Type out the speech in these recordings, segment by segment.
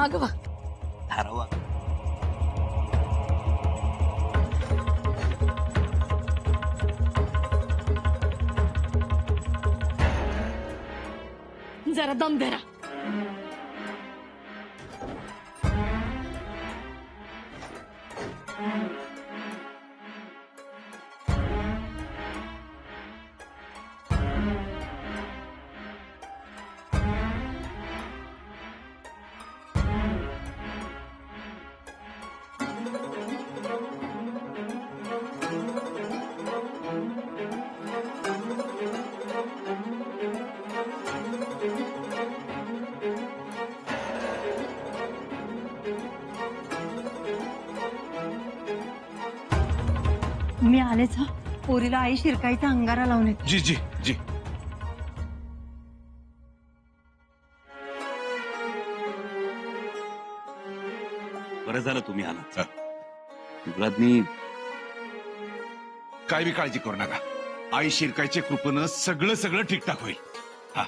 माग वा. ठरवा. जरा दम धरा. मी आलेच हा. पोरीला आई शिरकाईचा अंगारा लावून येते. जी जी जी. बरं झालं तुम्ही आलात. युवराजनी काय बी काळजी करू नका. आई शिरकायच्या कृपेनं सगळं सगळं ठीकठाक होईल. हा.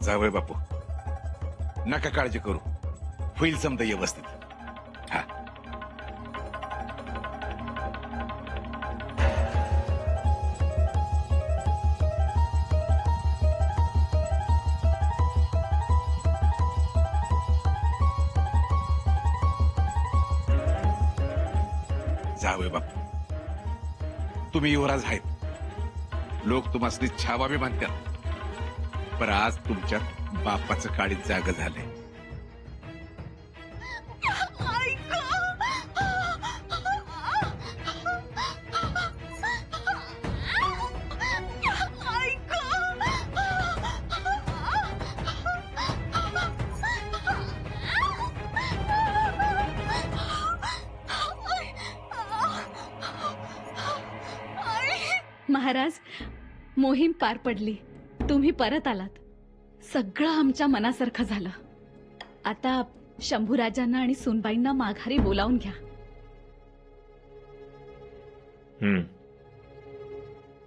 जावय बापू, नका काळजी करू. होईल समजा व्यवस्थित. हा. जावय बापू, तुम्ही युवराज आहेत. लोक तुम्हाला छावा बी म्हणतात, पण आज तुमच्या बापाचं काळीत जाग झालंय. महाराज, मोहीम पार पडली. तुम्ही परत आलात. सगळं आमच्या मनासारखं झालं. आता शंभूराजांना आणि सुनबाईंना माघारी बोलावून घ्या.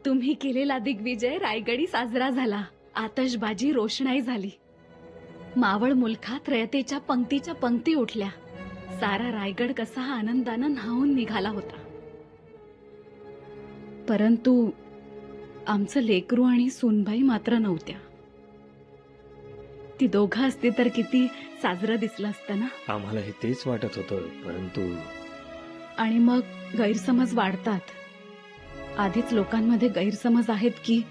तुम्ही केलेला दिग्विजय रायगडी साजरा झाला. आतषबाजी रोषणाई झाली. मावळ मुलखात रयतेच्या पंक्तीच्या पंक्ती उठल्या. सारा रायगड कसा आनंदानं न्हावून निघाला होता. परंतु आमचं लेकरू आणि सुनबाई मात्र नव्हत्या. ती दोघं असती तर किती साजरं दिसलं असतं ना. आम्हाला हे तेच वाटत होतं, परंतु. आणि मग गैरसमज वाढतात. आधीच लोकांमध्ये गैरसमज आहेत की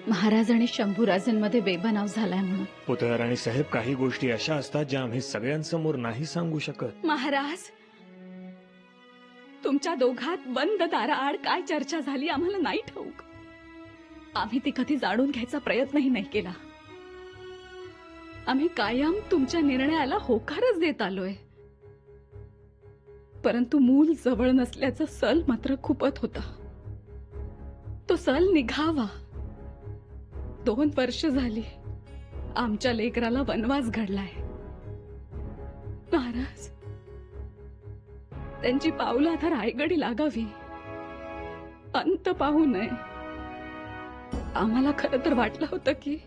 महाराज आणि शंभूराजांमध्ये बेबनाव झालाय म्हणून. पुतळा राणी साहेब, काही गोष्टी अशा असतात ज्या आम्ही सगळ्यांसमोर नाही सांगू शकत. महाराज, तुमच्या दोघात बंद दाराआड काय चर्चा झाली आम्हाला नाही ठाऊक. आम्ही ती कधी जाणून घ्यायचा प्रयत्नही नाही केला. आम्ही कायम तुमच्या निर्णयाला होकारच देत आलोय. परंतु मूल जवळ नसल्याचा सल मात्र खूपच होता. तो सल निघावा. 2 वर्ष झाली आमच्या लेकराला वनवास घडलाय. महाराज, त्यांची पावलं आता रायगडी लागावी. अंत पाहू नये. आम्हाला खरं तर वाटलं होतं की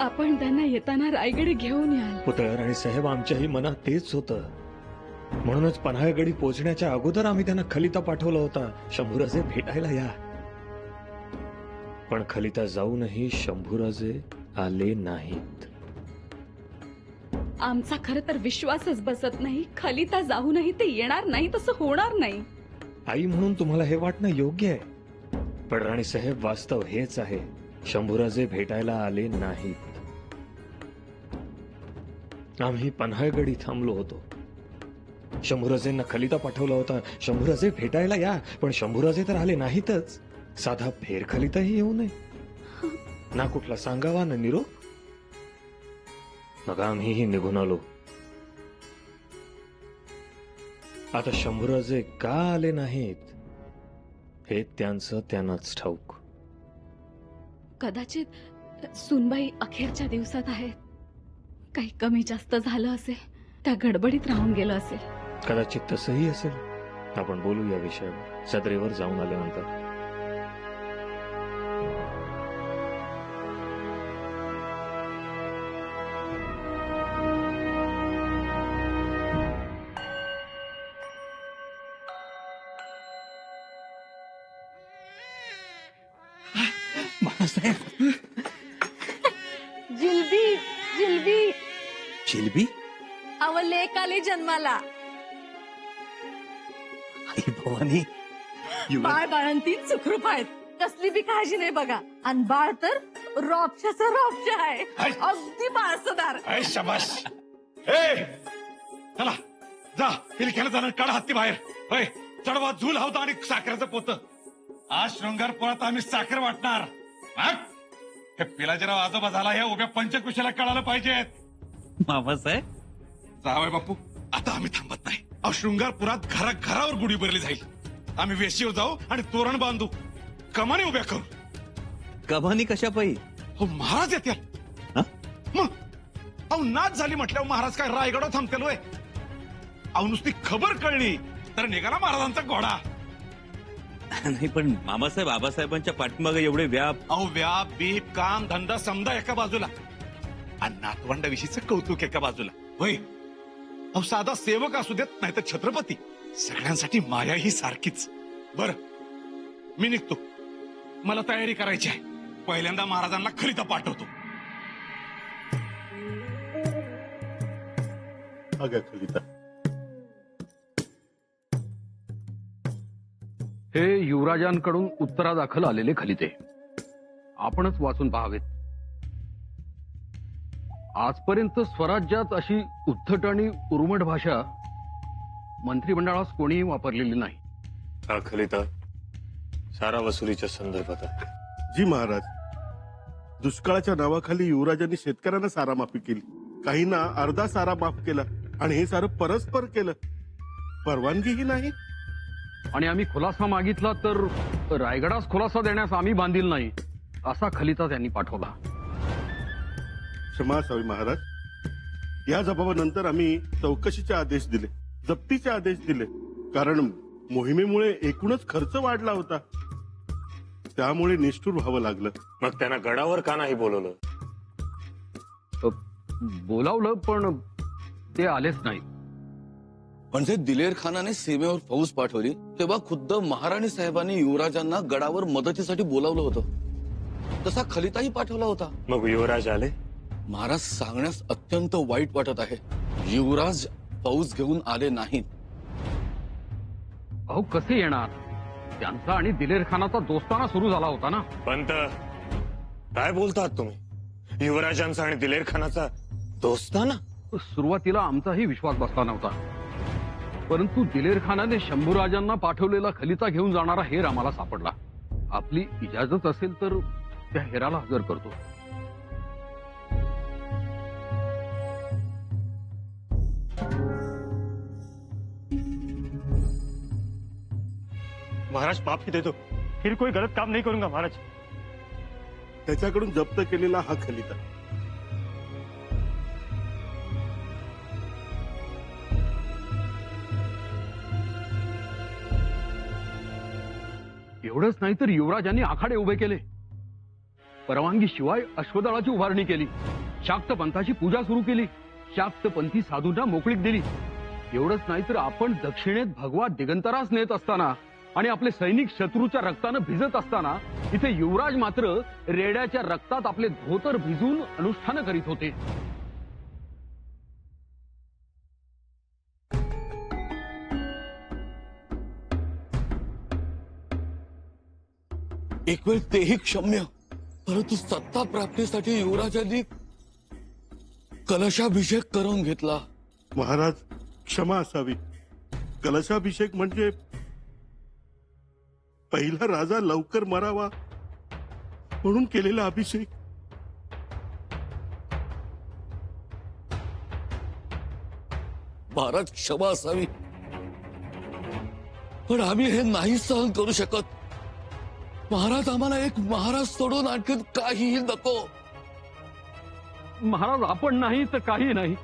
आपण त्यांना येताना रायगडी घेऊन याल. पुतळा राणी साहेब, आमच्याही मनात तेच होतं. म्हणूनच पन्हाळगडी पोहोचण्याच्या अगोदर आम्ही त्यांना खलिता पाठवला होता, शंभूराजे भेटायला या. पण खलिता जाऊनही शंभूराजे आले नाहीत. आमचा खरं तर विश्वासच बसत नाही. खलिता जाऊनही ते येणार नाही, तसं होणार नाही. आई म्हणून तुम्हाला हे वाटणं योग्य आहे, पण राणी साहेब, वास्तव हेच आहे. शंभूराजे भेटायला आले नाहीत. आम्ही पन्हाळगडी थांबलो होतो. शंभूराजेंना खलिता पाठवला होता, शंभूराजे भेटायला या, पण शंभूराजे तर आले नाहीतच. साधा फेरखलिताही येऊ नये ना, कुठला सांगावा ना निरोप. मग आम्हीही निघून आलो. आता शंभूराजे का आले नाहीत हे त्यांचं त्यांनाच ठाऊक. कदाचित सुनबाई अखेरच्या दिवसात आहेत. काही कमी जास्त झालं असेल, त्या गडबडीत राहून गेलं असेल. कदाचित तसंही असेल. आपण बोलू या विषयावर सदरेवर जाऊन आल्यानंतर. जिलबी जिलबी जिलबी अव लेक आले जन्माला. आई भवानी युवराज बाळ बाळंतीन सुखरूप आहेत. कसली बी काळजी नाही बघा. आणि बाळ तर रॉपशाचं रॉपश आहे. अगदी बाळसदार. अय शाबाश. ए चला जा पिलख्याला जाणं काढा हत्ती बाहेर. होय चढवा झूल हवता आणि साखरेचं पोतं. आज शृंगारपुरात आम्ही साखर वाटणार. हट? हे पिलाजीराव आजोबा झाला हे उभ्या पंचकुशाला कळालं पाहिजेत. मामासाहेब जावय बापू आता आम्ही थांबत नाही. अहो शृंगारपुरात घराघरावर गुढी भरली जाईल. आम्ही वेशीवर जाऊ आणि तोरण बांधू, कमानी उभ्या करू. कमानी कशा पायी? हो महाराज येतील. हा? मग अहो नाच झाली म्हटल्यावर महाराज काय रायगडावर थांबतेल होय? अहो नुसती खबर कळली तर निघाला महाराजांचा घोडा. नाही पण मामासाहेब आबासाहेबांच्या पाठीमागे एवढे व्याप. अहो व्याप बीप काम धंदा समजा एका बाजूला आणि नातवंडाविषयीचं कौतुक एका बाजूला. होय अहो साधा सेवक असू देत नाही तर छत्रपती, सगळ्यांसाठी माया ही सारखीच. बर मी निघतो. मला तयारी करायची आहे. पहिल्यांदा महाराजांना खरिता पाठवतो. अगं खलिता, हे युवराजांकडून उत्तरादाखल आलेले खलिते आपणच वाचून पाहावेत. आजपर्यंत स्वराज्यात अशी उद्धट आणि उर्मट भाषा मंत्रिमंडळास कोणीही वापरलेली नाही. हा खलिता सारा वसुलीच्या संदर्भात आहे. जी महाराज, दुष्काळाच्या नावाखाली युवराजांनी शेतकऱ्यांना सारा माफी केली, काहींना अर्धा सारा माफ केला आणि हे सारं परस्पर केलं. परवानगीही नाही. आणि आम्ही खुलासा मागितला तर रायगडास खुलासा देण्यास आम्ही बांधील नाही असा खलिता त्यांनी पाठवला. क्षमा असावी महाराज. या जबाबानंतर आम्ही चौकशीचे आदेश दिले, जप्तीचे आदेश दिले. कारण मोहिमेमुळे एकूणच खर्च वाढला होता, त्यामुळे निष्ठुर व्हावं लागलं. मग त्यांना गडावर का नाही बोलवलं? बोलावलं पण ते आलेच नाही. म्हणजे दिलेर खानाने सीमेवर फौज पाठवली तेव्हा खुद्द महाराणी साहेबांनी युवराजांना गडावर मदतीसाठी बोलावलं होतं. तसा खलिताही पाठवला होता. मग युवराज आले? महाराज सांगण्यास अत्यंत वाईट वाटत आहे. युवराज फौज घेऊन आले नाहीत. अहो कसे येणार? त्यांचा आणि दिलेर खानाचा दोस्ताना सुरू झाला होता ना. पंत काय बोलतात तुम्ही? युवराजांचा आणि दिलेर खानाचा दोस्ताना? सुरुवातीला आमचाही विश्वास बसला नव्हता, परंतु दिलेर खानाने शंभूराजांना पाठवलेला खलिता घेऊन जाणारा हेर आम्हाला सापडला. आपली इजाजत असेल तर त्या हेराला हजर करतो. महाराज माफी दे दो, फिर कोई गलत काम नहीं करूंगा महाराज. त्याच्याकडून जप्त केलेला हा खलिता एवढंच नाही तर युवराजांनी आखाडे उभे केले. परवानगी शिवाय अश्वदळाची उभारणी केली. शाक्त पंथाची पूजा सुरू केली. शाक्त पंथी साधूंना मोकळीक दिली. एवढंच नाही तर आपण दक्षिणेत भगवा दिगंतरास नेत असताना आणि आपले सैनिक शत्रूच्या रक्तानं भिजत असताना इथे युवराज मात्र रेड्याच्या रक्तात आपले धोतर भिजून अनुष्ठान करीत होते. एक वेळ तेही क्षम्य, परंतु सत्ता प्राप्तीसाठी युवराजांनी कलशाभिषेक करून घेतला. महाराज क्षमा असावी. कलशाभिषेक म्हणजे पहिला राजा लवकर मरावा म्हणून केलेला अभिषेक. महाराज क्षमा असावी. पण आम्ही हे नाही सहन करू शकत. महाराज, आम्हाला एक महाराज सोडून आणखी काहीही नको. महाराज, आपण नाही तर काही नाही,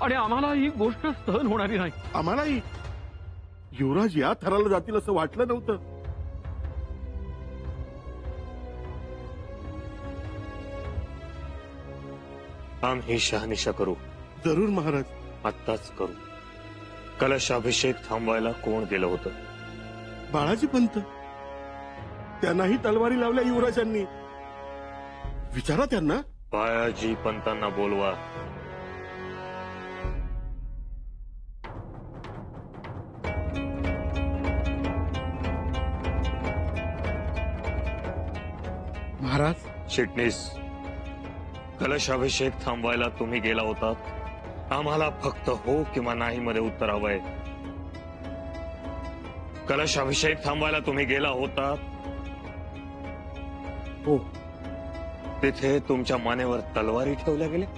आणि आम्हाला ही गोष्ट सहन होणारी नाही. आम्हालाही युवराज या थराला जातील असं वाटलं नव्हतं. आम्ही शहानिशा करू, जरूर महाराज. आत्ताच करू. कलशाभिषेक थांबवायला कोण गेलं होतं? बाळाजी पंत. त्यांनाही तलवारी लावल्या युवराजांनी. विचारा त्यांना. बाळाजी पंतांना बोलवा. महाराज. चिटणीस, कलशाभिषेक थांबवायला तुम्ही गेला होतात. आम्हाला फक्त हो किंवा नाही मध्ये उत्तर हवंय. कलशाभिषेक थांबवायला तुम्ही गेला होतात? हो. तिथे तुमच्या मानेवर तलवारी ठेवल्या गेल्या?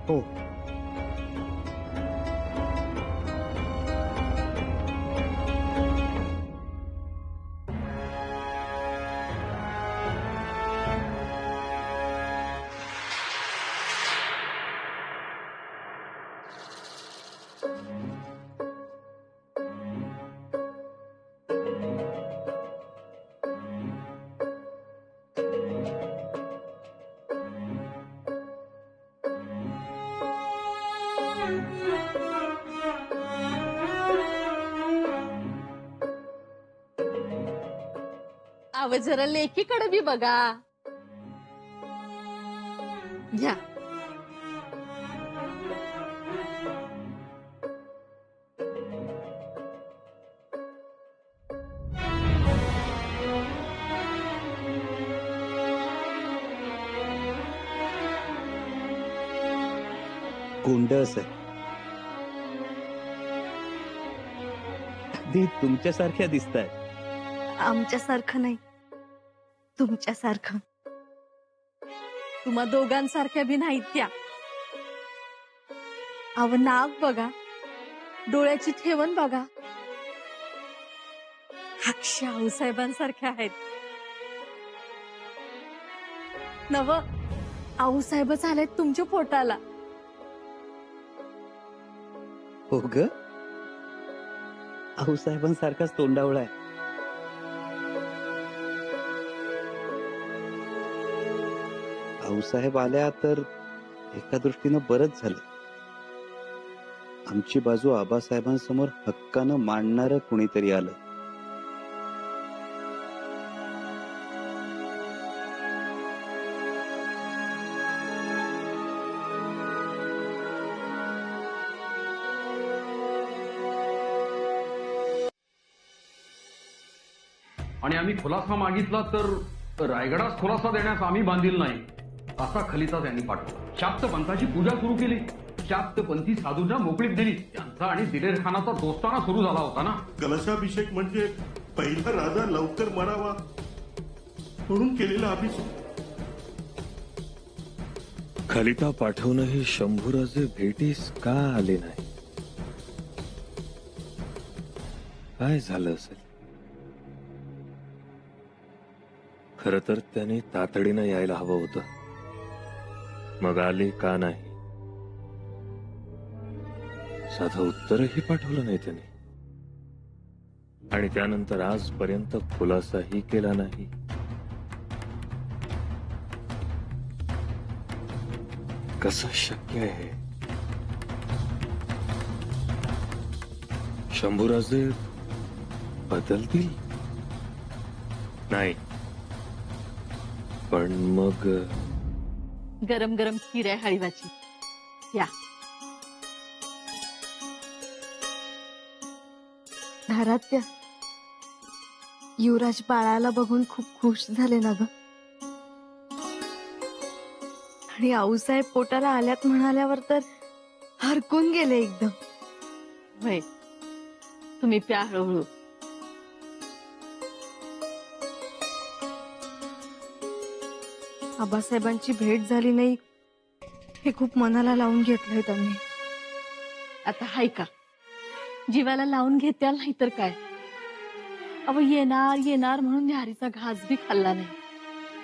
हो. अव जरा लेकीकडे बी बघा. घ्या. गोंडस आहे. अगदी तुमच्यासारख्या दिसताय. आमच्यासारखं नाही, तुमच्यासारखं. तुम्हा दोघांसारख्या बी नाहीत त्या. अव नाक बघा, डोळ्याची ठेवण बघा, अक्षय आऊसाहेबांसारख्या आहेत. नव आऊसाहेबच आलेत तुमच्या पोटाला. हो ग, आऊसाहेबांसारखाच तोंडावळा आहे. आऊसाहेब आल्या तर एका दृष्टीनं बरंच झालं. आमची बाजू आबासाहेबांसमोर हक्कानं मांडणारं कुणीतरी आलं. आणि आम्ही खुलासा मागितला तर रायगडास खुलासा देण्यास आम्ही बांधील नाही असा खलिता त्यांनी पाठवला. शाक्त पंथाची पूजा सुरू केली. शाक्त पंथी साधूंना मोकळीक दिली. त्यांचा आणि दिलेर खानाचा दोस्ताना सुरू झाला होता ना. कलशाभिषेक म्हणजे पहिला राजा लवकर मरावा म्हणून केलेला अभिषेक. खलिता पाठवूनही शंभूराजे भेटीस का आले नाही? काय झालं असेल? खरं तर त्याने तातडीनं यायला हवं होतं. मग आले का नाही? साधं उत्तरही पाठवलं नाही त्याने. आणि त्यानंतर आजपर्यंत खुलासाही केला नाही. कसं शक्य आहे? शंभूराजे बदलतील? नाही, पण मग गरम गरम खीर आहे हळीवाची. या घरात त्या युवराज बाळाला बघून खूप खुश झाले ना ग. आणि आऊसाहेब पोटाला आल्यात म्हणाल्यावर तर हरकून गेले एकदम. होय, तुम्ही प्या हळूहळू. आबासाहेबांची भेट झाली नाही हे खूप मनाला लावून घेतलंय त्यांनी. आता हाय का, जीवाला लावून घेत्याल नाही तर काय. अहो येणार येणार म्हणून न्याहारीचा घास बी खाल्ला नाही.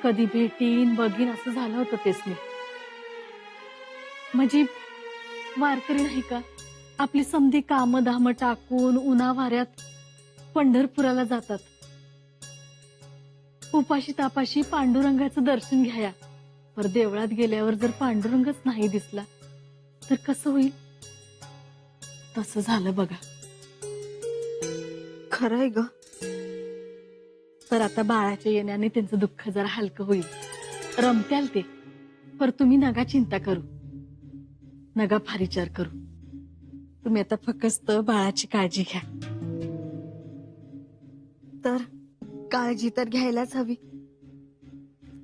कधी भेटीन बघीन असं झालं होतं तेच मी. म्हणजे वारकरी नाही का आपली समधी कामं धामं टाकून उन्हावाऱ्यात पंढरपुराला जातात. उपाशी तापाशी पांडुरंगाचं दर्शन घ्या. पर देवळात गेल्यावर जर पांडुरंगच नाही दिसला तर कसं होईल. तसं झालं बघा. खरंय ग. तर आता बाळाच्या येण्याने त्यांचं दुःख जरा हलकं होईल. रमत्याल ते. पर तुम्ही नका चिंता करू, नका फार विचार करू. तुम्ही आता फक्त बाळाची काळजी घ्या. तर काळजी तर घ्यायलाच हवी.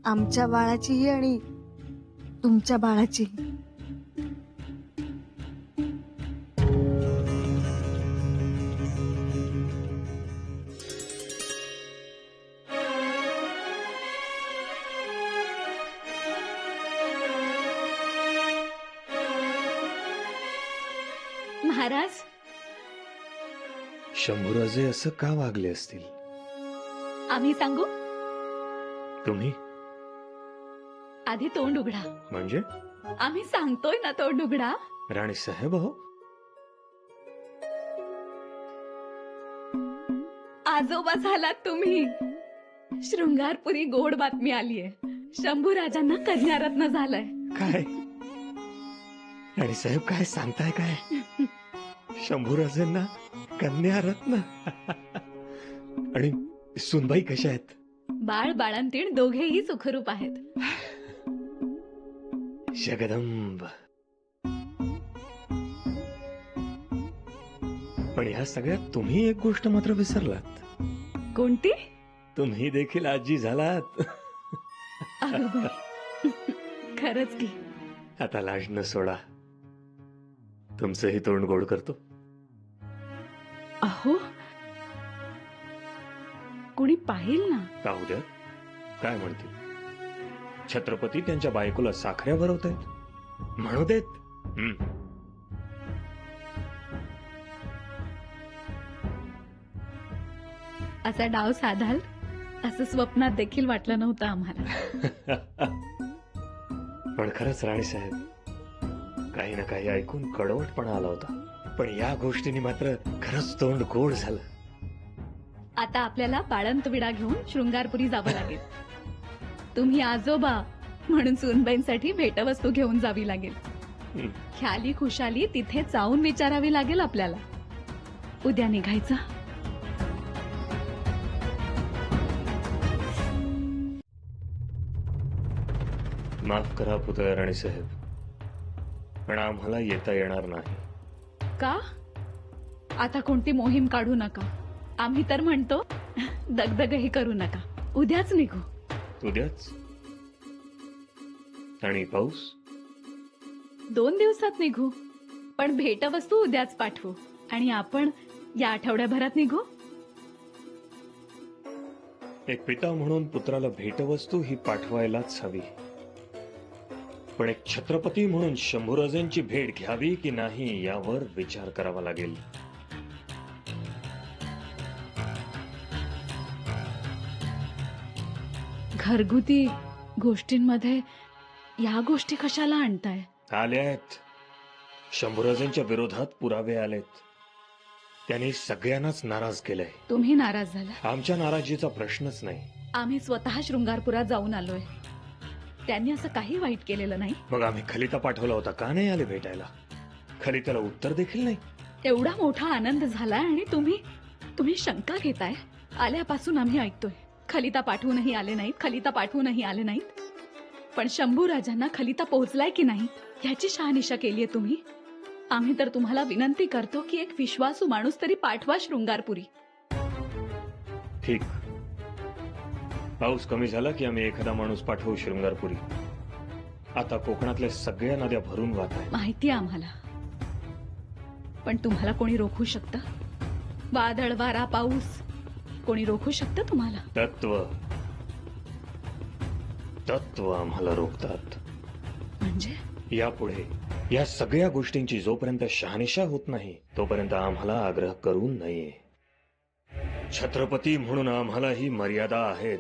आमच्या बाळाचीही आणि तुमच्या बाळाची. महाराज, शंभूराजे असं का वागले असतील? आम्ही सांगू? तुम्ही आधी तोंड उघडा. म्हणजे आम्ही सांगतोय ना तोंड उघडा. राणी साहेब हो, आजोबा झालात तुम्ही. शृंगारपुरी गोड बातमी आलीये. शंभू राजांना कन्यारत्न झालंय. काय राणी साहेब काय सांगताय काय? शंभूराजेंना कन्या रत्न आणि सुनबाई कशा आहेत? बाळ बाळंतीण दोघेही सुखरूप आहेत. जगदंब. पण ह्या सगळ्यात तुम्ही एक गोष्ट मात्र विसरलात. कोणती? तुम्ही देखील आजी झालात. अगं बाई, खरंच की. आता लाज न सोडा. तुमचंही तोंड गोड करतो. अहो, कोणी पाहिल ना. पाहू द्या, काय म्हणतील. छत्रपती त्यांच्या बायकोला साखऱ्या भरवतायत. म्हणू देत. असा डाव साधाल असं स्वप्नात देखील वाटलं नव्हतं आम्हाला. पण खरंच राणी साहेब, काही ना काही ऐकून कडवटपणा आला होता. पण या गोष्टीने मात्र खरंच तोंड गोड झालं. आता आपल्याला बाळंत विडा घेऊन शृंगारपुरी जावं लागेल. तुम्ही आजोबा म्हणून सूनबाईंसाठी भेटवस्तू घेऊन जावी लागेल. ख्याली खुशाली तिथे जाऊन विचारावी लागेल आपल्याला. उद्या निघायचं. माफ करा पुतळा राणी साहेब, पण आम्हाला येता येणार नाही. का? आता कोणती मोहीम काढू नका. आम्ही तर म्हणतो दगदगही करू नका. उद्याच निघू. उद्याच? आणि पाऊस? 2 दिवसात निघू. पण भेटवस्तू उद्याच पाठवू. आणि आपण या आठवड्याभरात निघू. एक पिता म्हणून पुत्राला भेटवस्तू ही पाठवायलाच हवी. पण एक छत्रपती म्हणून शंभूराजेंची भेट घ्यावी की नाही यावर विचार करावा लागेल. घरगुती गोष्टींमध्ये या गोष्टी कशाला आणताय? आल्यात. शंभूराजेंच्या विरोधात पुरावे आलेत. त्यांनी सगळ्यांनाच नाराज केलंय. तुम्ही नाराज झाला? आमच्या नाराजीचा प्रश्नच नाही. आम्ही स्वतः शृंगारपुरात जाऊन आलोय. त्यांनी असं काही वाईट केलेलं नाही. मग आम्ही खलिता पाठवला होता, का नाही आले भेटायला? खलिताला उत्तर देखील नाही. एवढा मोठा आनंद झालाय आणि तुम्ही शंका घेताय. आल्यापासून आम्ही ऐकतोय खलिता पाठवूनही आले नाहीत, खलिता पाठवूनही आले नाहीत. पण शंभू राजांना खलिता पोहोचलाय की नाही ह्याची शहानिशा केलीये तुम्ही. आम्ही तर तुम्हाला विनंती करतो की एक विश्वासू माणूस तरी पाठवा शृंगारपुरी. ठीक. पाऊस कमी झाला की आम्ही एखादा माणूस पाठवू शृंगारपुरी. आता कोकणातल्या सगळ्या नद्या भरून वाहत आहेत. माहितीये आम्हाला. पण तुम्हाला कोणी रोखू शकतं? वादळ वारा पाऊस कोणी रोखू शकतं तुम्हाला? तत्व आम्हाला रोखतात. म्हणजे यापुढे या सगळ्या गोष्टींची जोपर्यंत शहानिशा होत नाही तोपर्यंत आम्हाला आग्रह करू नये. छत्रपती म्हणून आम्हालाही मर्यादा आहेत.